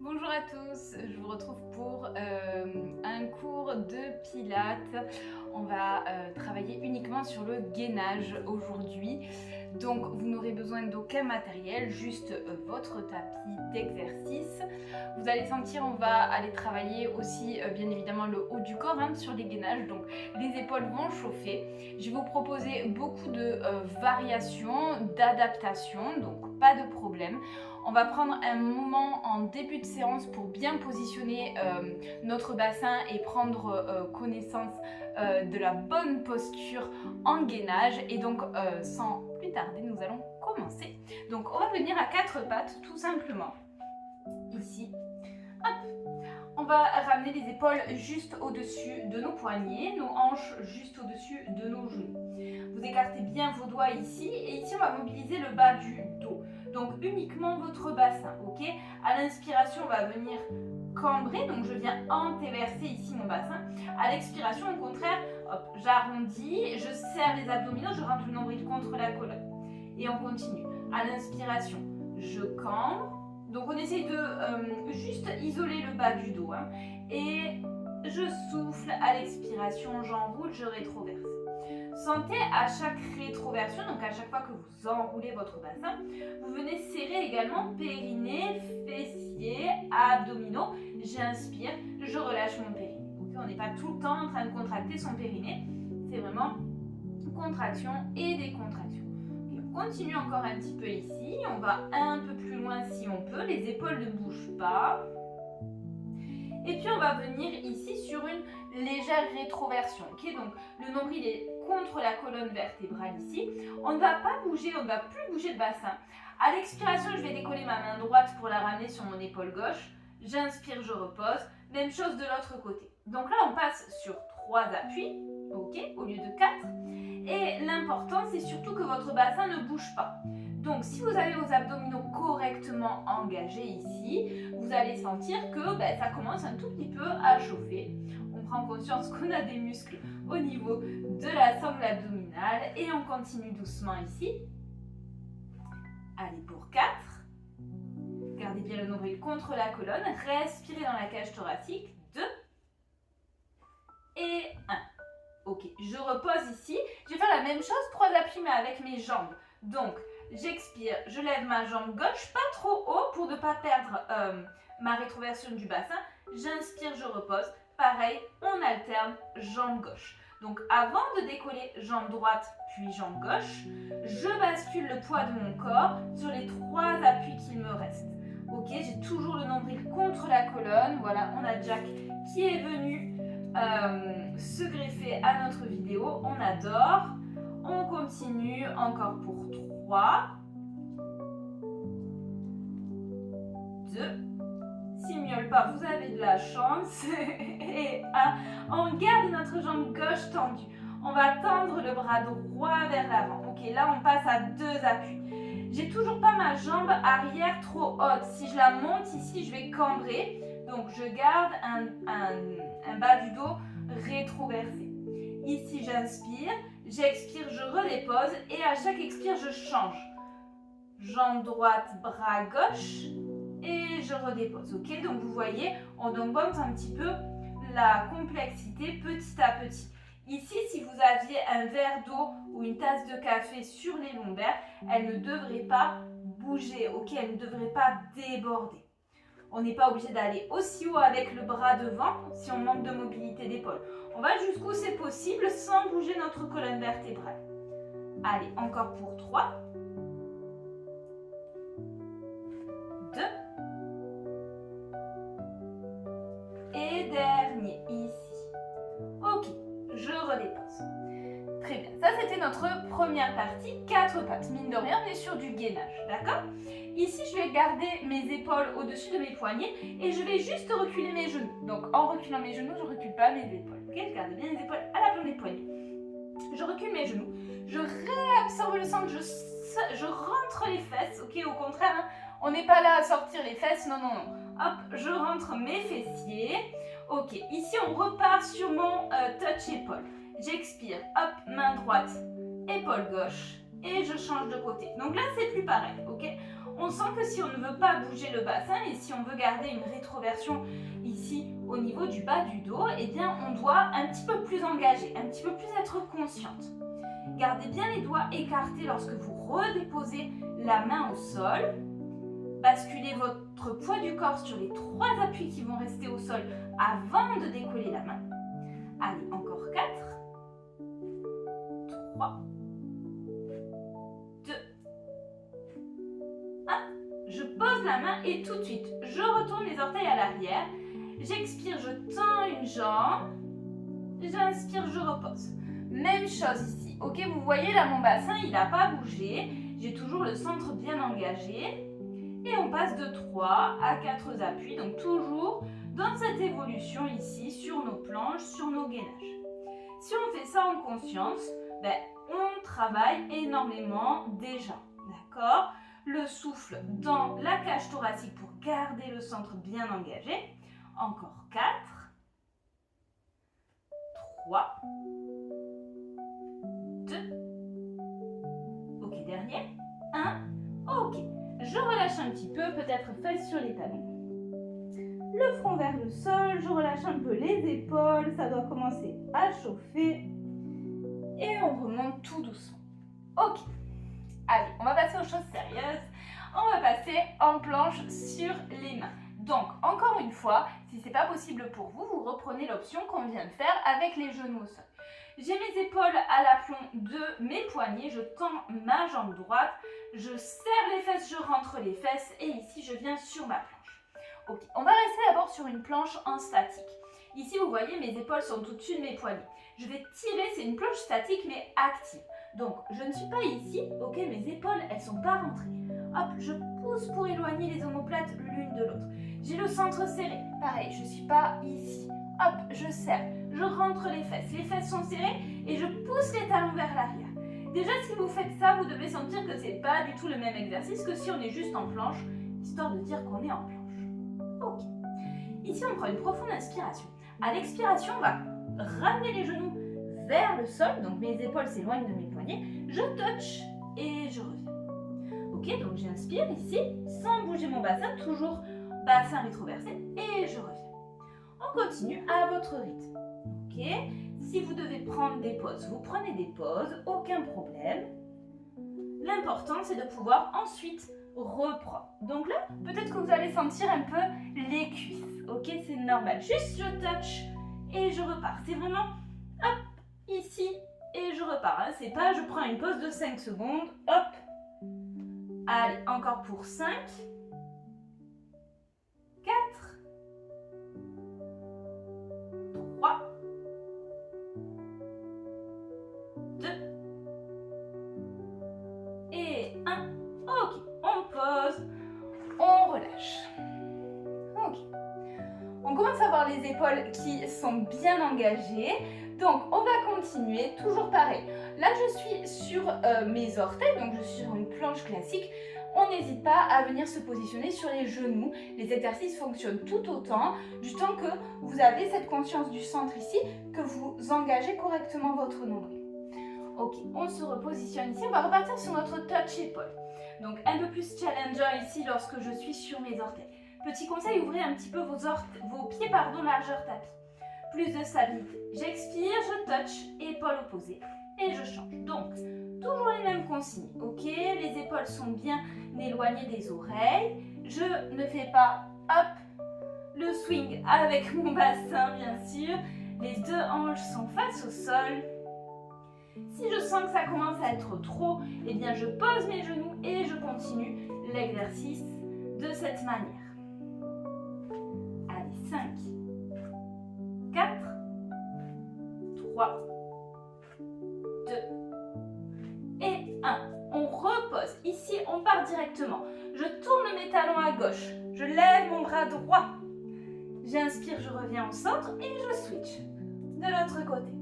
Bonjour à tous, je vous retrouve pour un cours de pilates. On va travailler uniquement sur le gainage aujourd'hui. Donc vous n'aurez besoin d'aucun matériel, juste votre tapis d'exercice. Vous allez sentir, on va aller travailler aussi bien évidemment le haut du corps sur les gainages. Donc les épaules vont chauffer. Je vais vous proposer beaucoup de variations, d'adaptations, donc pas de problème. On va prendre un moment en début de séance pour bien positionner notre bassin et prendre connaissance de la bonne posture en gainage. Et donc sans plus tarder, nous allons commencer. Donc on va venir à quatre pattes tout simplement. Ici. Hop. On va ramener les épaules juste au-dessus de nos poignets, nos hanches juste au-dessus de nos genoux. Vous écartez bien vos doigts ici et ici on va mobiliser le bas du dos. Donc uniquement votre bassin, ok? À l'inspiration, on va venir cambrer, donc je viens antéverser ici mon bassin. À l'expiration, au contraire, hop, j'arrondis, je serre les abdominaux, je rentre le nombril contre la colonne. Et on continue. À l'inspiration, je cambre. Donc on essaye de juste isoler le bas du dos. Et je souffle à l'expiration, j'enroule, je rétroverse. Sentez à chaque rétroversion, donc à chaque fois que vous enroulez votre bassin, vous venez serrer également périnée, fessiers, abdominaux. J'inspire, je relâche mon périnée. Okay, on n'est pas tout le temps en train de contracter son périnée, c'est vraiment contraction et décontraction. Okay, on continue encore un petit peu ici, on va un peu plus loin si on peut, les épaules ne bougent pas. Et puis on va venir ici sur une légère rétroversion. Okay, donc le nombril est contre la colonne vertébrale ici. On ne va pas bouger, on ne va plus bouger le bassin. À l'expiration, je vais décoller ma main droite pour la ramener sur mon épaule gauche. J'inspire, je repose. Même chose de l'autre côté. Donc là, on passe sur 3 appuis, ok, au lieu de 4. Et l'important, c'est surtout que votre bassin ne bouge pas. Donc, si vous avez vos abdominaux correctement engagés ici, vous allez sentir que ça commence un tout petit peu à chauffer. On prend conscience qu'on a des muscles au niveau de la sangle abdominale et on continue doucement ici. Allez, pour 4. Gardez bien le nombril contre la colonne. Respirez dans la cage thoracique. 2. Et 1. Ok, je repose ici. Je vais faire la même chose, 3 appuis mais avec mes jambes. Donc, j'expire, je lève ma jambe gauche, pas trop haut pour ne pas perdre ma rétroversion du bassin. J'inspire, je repose. Pareil, on alterne jambe gauche. Donc, avant de décoller jambe droite puis jambe gauche, je bascule le poids de mon corps sur les 3 appuis qu'il me reste. Ok, j'ai toujours le nombril contre la colonne. Voilà, on a Jack qui est venu se greffer à notre vidéo. On adore. On continue encore pour 3, 2, s'il ne miaule pas, vous avez de la chance, et 1. On garde notre jambe gauche tendue. On va tendre le bras droit vers l'avant. Ok, là on passe à 2 appuis. J'ai toujours pas ma jambe arrière trop haute. Si je la monte ici, je vais cambrer. Donc je garde un bas du dos rétroversé. Ici j'inspire. J'expire, je redépose et à chaque expire, je change. Jambe droite, bras gauche et je redépose. Ok, donc vous voyez, on augmente un petit peu la complexité petit à petit. Ici, si vous aviez un verre d'eau ou une tasse de café sur les lombaires, elle ne devrait pas bouger, ok, elle ne devrait pas déborder. On n'est pas obligé d'aller aussi haut avec le bras devant si on manque de mobilité d'épaule. On va jusqu'où c'est possible sans bouger notre colonne vertébrale. Allez, encore pour 3. 2. Et dernier, ici. Ok, je redépose. Très bien, ça c'était notre première partie, 4 pattes. Mine de rien, on est sur du gainage, d'accord ? Ici, je vais garder mes épaules au-dessus de mes poignets et je vais juste reculer mes genoux. Donc, en reculant mes genoux, je ne recule pas mes épaules. Ok, je garde bien les épaules à la plante des poignets. Je recule mes genoux. Je réabsorbe le sang, je rentre les fesses. Ok, au contraire, on n'est pas là à sortir les fesses. Non, non, non. Hop, je rentre mes fessiers. Ok, ici, on repart sur mon touch épaule. J'expire. Hop, main droite, épaule gauche. Et je change de côté. Donc là, c'est plus pareil. Ok ? On sent que si on ne veut pas bouger le bassin et si on veut garder une rétroversion ici au niveau du bas du dos, eh bien on doit un petit peu plus engager, un petit peu plus être consciente. Gardez bien les doigts écartés lorsque vous redéposez la main au sol. Basculez votre poids du corps sur les 3 appuis qui vont rester au sol avant de décoller la main. Allez, encore 4, 3, 2, 1. Je pose la main et tout de suite, je retourne les orteils à l'arrière. J'expire, je tends une jambe. J'inspire, je repose. Même chose ici. Ok, vous voyez là, mon bassin, il n'a pas bougé. J'ai toujours le centre bien engagé. Et on passe de 3 à 4 appuis, donc toujours dans cette évolution ici sur nos planches, sur nos gainages. Si on fait ça en conscience, on travaille énormément déjà, d'accord? Le souffle dans la cage thoracique pour garder le centre bien engagé. Encore 4, 3, 2, ok, dernier, 1, ok. Je relâche un petit peu, peut-être fesses sur les talons. Le front vers le sol, je relâche un peu les épaules, ça doit commencer à chauffer. Et on remonte tout doucement. Ok. Allez, on va passer aux choses sérieuses. On va passer en planche sur les mains. Donc, encore une fois, si ce n'est pas possible pour vous, vous reprenez l'option qu'on vient de faire avec les genoux au sol. J'ai mes épaules à l'aplomb de mes poignets, je tends ma jambe droite, je serre les fesses, je rentre les fesses et ici je viens sur ma planche. Ok, on va rester d'abord sur une planche en statique. Ici vous voyez mes épaules sont au-dessus de mes poignets. Je vais tirer, c'est une planche statique mais active. Donc je ne suis pas ici, ok, mes épaules elles sont pas rentrées. Hop, je pousse pour éloigner les omoplates l'une de l'autre. J'ai le centre serré, pareil, je ne suis pas ici. Hop, je serre, je rentre les fesses sont serrées et je pousse les talons vers l'arrière. Déjà, si vous faites ça, vous devez sentir que ce n'est pas du tout le même exercice que si on est juste en planche, histoire de dire qu'on est en planche. Ok. Ici, on prend une profonde inspiration. À l'expiration, on va ramener les genoux vers le sol, donc mes épaules s'éloignent de mes poignets. Je touch et je reviens. Ok, donc j'inspire ici, sans bouger mon bassin, toujours bassin rétroversé et je reviens. On continue à votre rythme. Ok. Si vous devez prendre des pauses, vous prenez des pauses, aucun problème. L'important, c'est de pouvoir ensuite reprendre. Donc là, peut-être que vous allez sentir un peu les cuisses. Ok, c'est normal. Juste je touch et je repars. C'est vraiment hop, ici et je repars. Hein. C'est pas je prends une pause de 5 secondes, hop. Allez, encore pour 5, 4, 3, 2 et 1. Ok, on pose, on relâche. Ok. On commence à avoir les épaules qui sont bien engagées. Donc, on va continuer, toujours pareil. Là, je suis sur mes orteils, donc je suis sur une planche classique. On n'hésite pas à venir se positionner sur les genoux. Les exercices fonctionnent tout autant du temps que vous avez cette conscience du centre ici, que vous engagez correctement votre nombril. Ok, on se repositionne ici. On va repartir sur notre touch épaule. Donc, un peu plus challenger ici lorsque je suis sur mes orteils. Petit conseil, ouvrez un petit peu vos pieds, largeur tapis. Plus de stabilité. J'expire, je touch, épaule opposée et je change. Donc, toujours les mêmes consignes, ok? Les épaules sont bien éloignées des oreilles. Je ne fais pas, hop, le swing avec mon bassin, bien sûr. Les deux hanches sont face au sol. Si je sens que ça commence à être trop, eh bien je pose mes genoux et je continue l'exercice de cette manière. Allez, 5, 4, 3, 2 et 1. On repose. Ici, on part directement. Je tourne mes talons à gauche. Je lève mon bras droit. J'inspire, je reviens au centre et je switch de l'autre côté.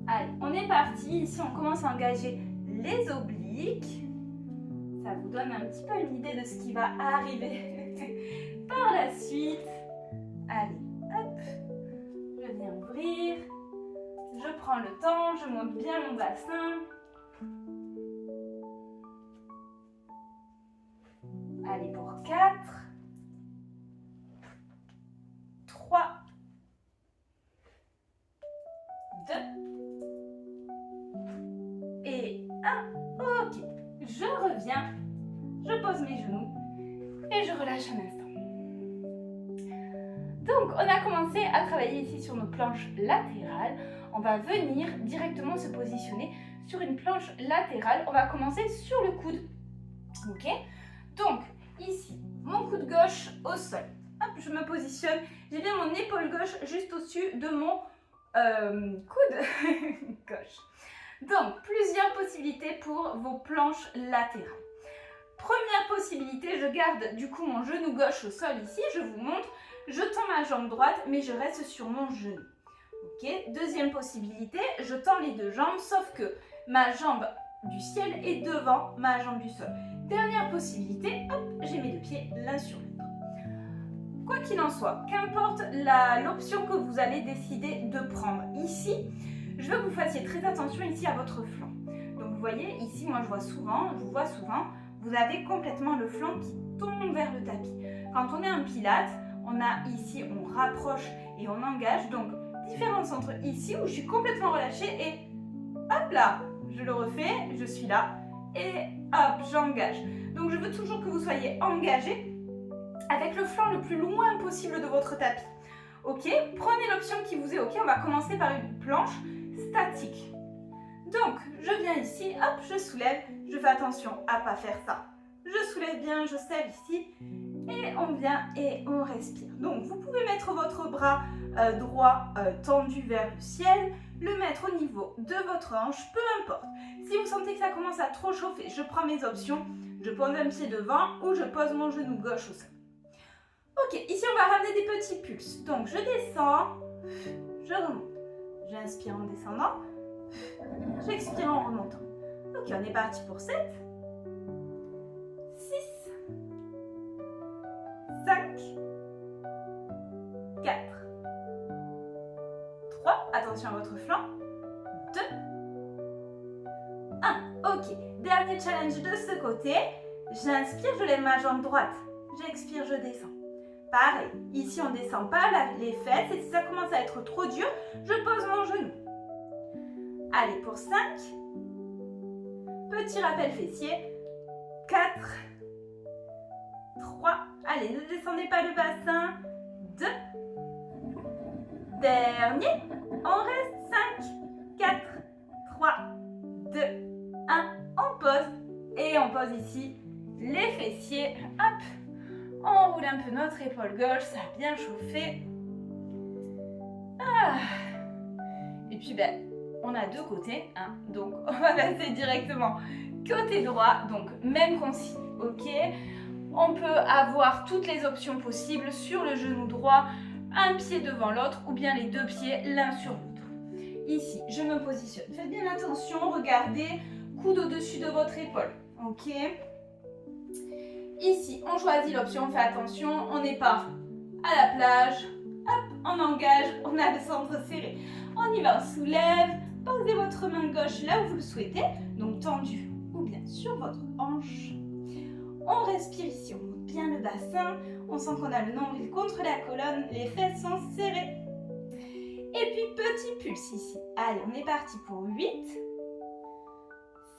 Allez, on est parti. Ici, on commence à engager les obliques. Ça vous donne un petit peu une idée de ce qui va arriver par la suite. Allez, hop. Je viens ouvrir. Je prends le temps, je monte bien mon bassin. 3, 2 et 1. Ok, je reviens, je pose mes genoux et je relâche un instant. Donc, on a commencé à travailler ici sur nos planches latérales. On va venir directement se positionner sur une planche latérale. On va commencer sur le coude. Ok? Donc, ici, mon coude gauche au sol. Hop, je me positionne. J'ai bien mon épaule gauche juste au-dessus de mon coude gauche. Donc, plusieurs possibilités pour vos planches latérales. Première possibilité, je garde du coup mon genou gauche au sol ici. Je vous montre. Je tends ma jambe droite, mais je reste sur mon genou. Ok. Deuxième possibilité, je tends les deux jambes, sauf que ma jambe du ciel est devant ma jambe du sol. Dernière possibilité, hop, j'ai mes deux pieds l'un sur l'autre. Quoi qu'il en soit, qu'importe l'option que vous allez décider de prendre ici, je veux que vous fassiez très attention ici à votre flanc. Donc vous voyez, ici, moi je vous vois souvent, vous avez complètement le flanc qui tombe vers le tapis. Quand on est en pilates, on a ici, on rapproche et on engage. Donc, différence entre ici où je suis complètement relâchée et hop là, je le refais, je suis là et hop, j'engage. Donc, je veux toujours que vous soyez engagés avec le flanc le plus loin possible de votre tapis. Ok, prenez l'option qui vous est ok. On va commencer par une planche statique. Donc, je viens ici, hop, je soulève. Je fais attention à ne pas faire ça. Je soulève bien, je serre ici. Et on vient et on respire. Donc, vous pouvez mettre votre bras droit tendu vers le ciel, le mettre au niveau de votre hanche, peu importe. Si vous sentez que ça commence à trop chauffer, je prends mes options. Je pose un pied devant ou je pose mon genou gauche au sol. Ok, ici on va ramener des petits pulses. Donc, je descends, je remonte. J'inspire en descendant, j'expire en remontant. Ok, on est parti pour 7, 6, 5, 4, 3, attention à votre flanc, 2, 1. Ok, dernier challenge de ce côté. J'inspire, je lève ma jambe droite. J'expire, je descends. Pareil, ici on ne descend pas les fesses et si ça commence à être trop dur, je pose mon genou. Allez, pour 5, petit rappel fessier, 4, 3, allez, ne descendez pas le bassin, 2, dernier, on reste 5, 4, 3, 2, 1, on pose et on pose ici les fessiers, hop, on roule un peu notre épaule gauche, ça a bien chauffé. Ah. Et puis on a deux côtés, hein, donc on va passer directement côté droit, donc même consigne, ok. On peut avoir toutes les options possibles sur le genou droit, un pied devant l'autre ou bien les deux pieds l'un sur l'autre. Ici, je me positionne. Faites bien attention, regardez, coude au-dessus de votre épaule, ok. Ici, on choisit l'option, on fait attention, on n'est pas à la plage, hop, on engage, on a le centre serré. On y va, on soulève, posez votre main gauche là où vous le souhaitez, donc tendue ou bien sur votre hanche. On respire ici, on monte bien le bassin, on sent qu'on a le nombril contre la colonne, les fesses sont serrées. Et puis petit pulse ici. Allez, on est parti pour 8,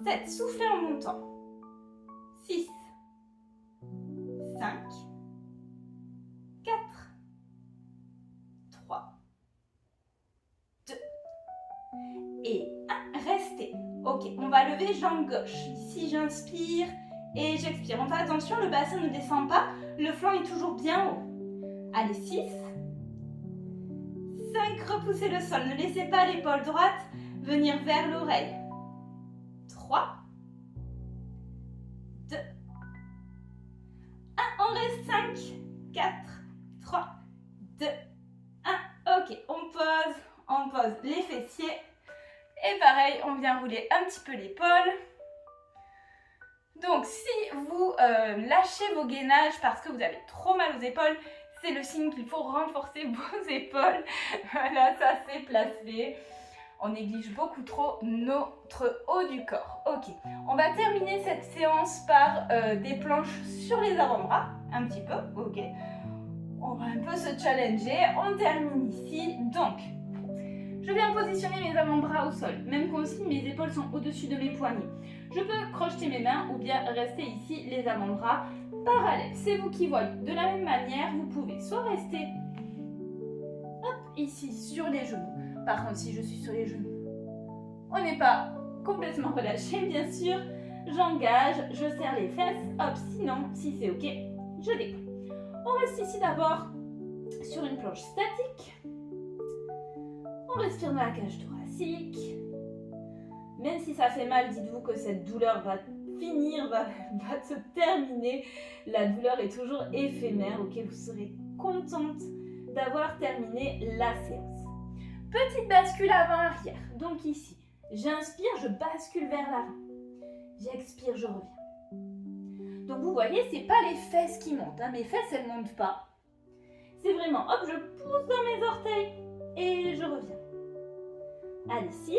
7, soufflez en montant, 6, 5, 4, 3, 2 et 1. Restez. Ok, on va lever jambe gauche. Ici, j'inspire et j'expire. On fait attention, le bassin ne descend pas, le flanc est toujours bien haut. Allez, 6, 5, repoussez le sol. Ne laissez pas l'épaule droite venir vers l'oreille. 3, 2, 1, on reste 5, 4, 3, 2, 1. Ok, on pose les fessiers. Et pareil, on vient rouler un petit peu l'épaule. Donc, si vous lâchez vos gainages parce que vous avez trop mal aux épaules, c'est le signe qu'il faut renforcer vos épaules. Voilà, ça s'est placé. On néglige beaucoup trop notre haut du corps. Ok, on va terminer cette séance par des planches sur les avant-bras, un petit peu, ok. On On va un peu se challenger. On termine ici. Donc, je viens positionner mes avant-bras au sol. Même consigne, mes épaules sont au-dessus de mes poignets. Je peux crocheter mes mains ou bien rester ici, les avant-bras parallèles. C'est vous qui voyez. De la même manière, vous pouvez soit rester ici sur les genoux. Par contre, si je suis sur les genoux, on n'est pas complètement relâché, bien sûr. J'engage, je serre les fesses. Hop, sinon, si c'est ok, je décolle. On reste ici d'abord sur une planche statique. On respire dans la cage thoracique. Même si ça fait mal, dites-vous que cette douleur va finir, va se terminer. La douleur est toujours éphémère, ok? Vous serez contente d'avoir terminé la séance. Petite bascule avant-arrière. Donc ici, j'inspire, je bascule vers l'avant. J'expire, je reviens. Donc vous voyez, c'est pas les fesses qui montent. Hein. Mes fesses, elles ne montent pas. C'est vraiment, hop, je pousse dans mes orteils et je reviens. Allez, 6.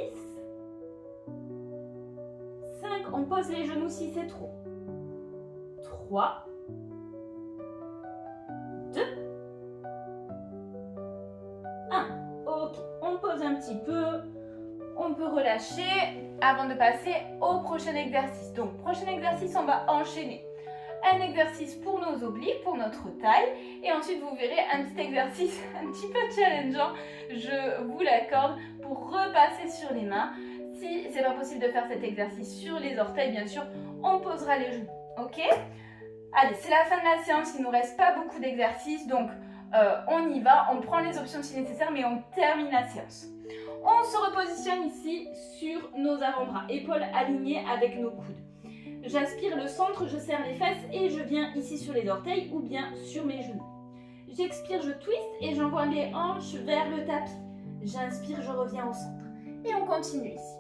5, on pose les genoux si c'est trop. 3. 2. 1. Ok, on pose un petit peu. On peut relâcher avant de passer au prochain exercice. Donc, prochain exercice, on va enchaîner. Un exercice pour nos obliques, pour notre taille. Et ensuite, vous verrez un petit exercice un petit peu challengeant, je vous l'accorde, pour repasser sur les mains. Si c'est pas possible de faire cet exercice sur les orteils, bien sûr, on posera les genoux. Ok? Allez, c'est la fin de la séance. Il ne nous reste pas beaucoup d'exercices. Donc, on y va. On prend les options si nécessaire, mais on termine la séance. On se repositionne ici sur nos avant-bras, épaules alignées avec nos coudes. J'aspire le centre, je serre les fesses et je viens ici sur les orteils ou bien sur mes genoux. J'expire, je twiste et j'envoie les hanches vers le tapis. J'inspire, je reviens au centre. Et on continue ici.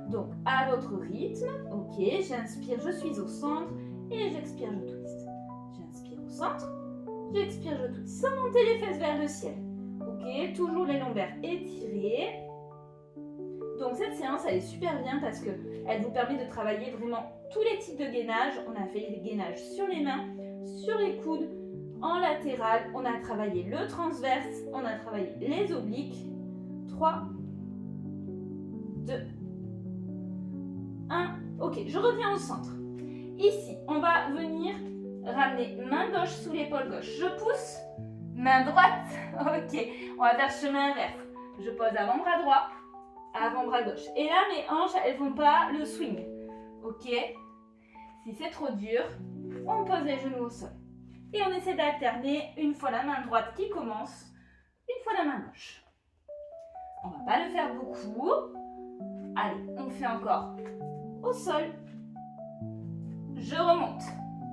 Donc, à votre rythme, ok, j'inspire, je suis au centre et j'expire, je twiste. J'inspire au centre, j'expire, je twiste, sans monter les fesses vers le ciel. Ok, toujours les lombaires étirés. Donc cette séance, elle est super bien parce qu'elle vous permet de travailler vraiment tous les types de gainage. On a fait les gainages sur les mains, sur les coudes, en latéral. On a travaillé le transverse, on a travaillé les obliques. 3, 2, 1. Ok, je reviens au centre. Ici, on va venir ramener main gauche sous l'épaule gauche. Je pousse, main droite. Ok, on va faire chemin inverse. Je pose avant-bras droit, avant-bras gauche. Et là, mes hanches, elles font pas le swing. Ok? Si c'est trop dur, on pose les genoux au sol. Et on essaie d'alterner une fois la main droite qui commence, une fois la main gauche. On va pas le faire beaucoup. Allez, on fait encore au sol. Je remonte.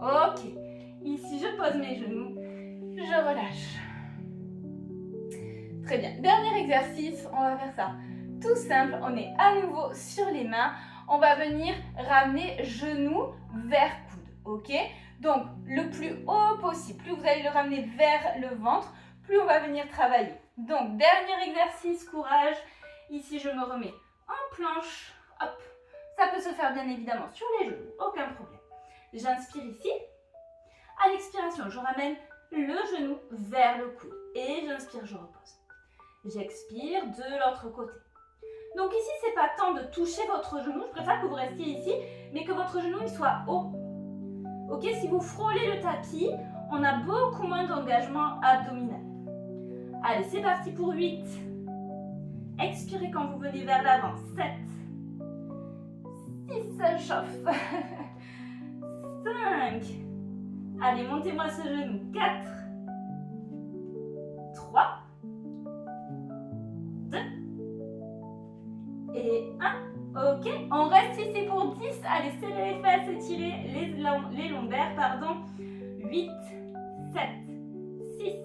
Ok. Ici, je pose mes genoux. Je relâche. Très bien. Dernier exercice, on va faire ça tout simple. On est à nouveau sur les mains. On va venir ramener genoux vers coude. Ok? Donc, le plus haut possible. Plus vous allez le ramener vers le ventre, plus on va venir travailler. Donc, dernier exercice, courage. Ici, je me remets en planche. Hop. Ça peut se faire bien évidemment sur les genoux. Aucun problème. J'inspire ici. À l'expiration, je ramène le genou vers le coude. Et j'inspire, je repose. J'expire de l'autre côté. Donc ici, c'est pas tant de toucher votre genou. Je préfère que vous restiez ici, mais que votre genou il soit haut. Ok, si vous frôlez le tapis, on a beaucoup moins d'engagement abdominal. Allez, c'est parti pour 8. Expirez quand vous venez vers l'avant. 7. 6, ça chauffe. 5. Allez, montez-moi ce genou. 4. 3. 2. Et 1. Ok, on reste ici pour 10. Allez, serrez les fesses, étirez les lombaires, pardon. 8, 7, 6,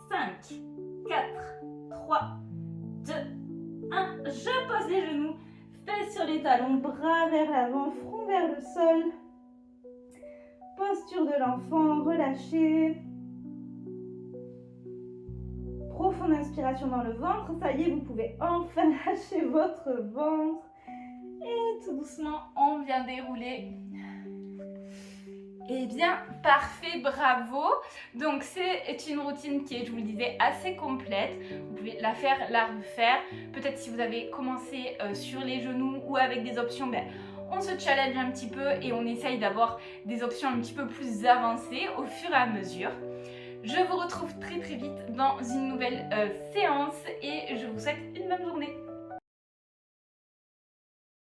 5, 4, 3, 2, 1. Je pose les genoux, fesses sur les talons, bras vers l'avant, front vers le sol. Posture de l'enfant, relâchez. Profonde inspiration dans le ventre. Ça y est, vous pouvez enfin lâcher votre ventre. Et tout doucement, on vient dérouler. Eh bien, parfait, bravo. Donc, c'est une routine qui est, je vous le disais, assez complète. Vous pouvez la faire, la refaire. Peut-être si vous avez commencé sur les genoux ou avec des options, ben, on se challenge un petit peu et on essaye d'avoir des options un petit peu plus avancées au fur et à mesure. Je vous retrouve très très vite dans une nouvelle séance et je vous souhaite une bonne journée.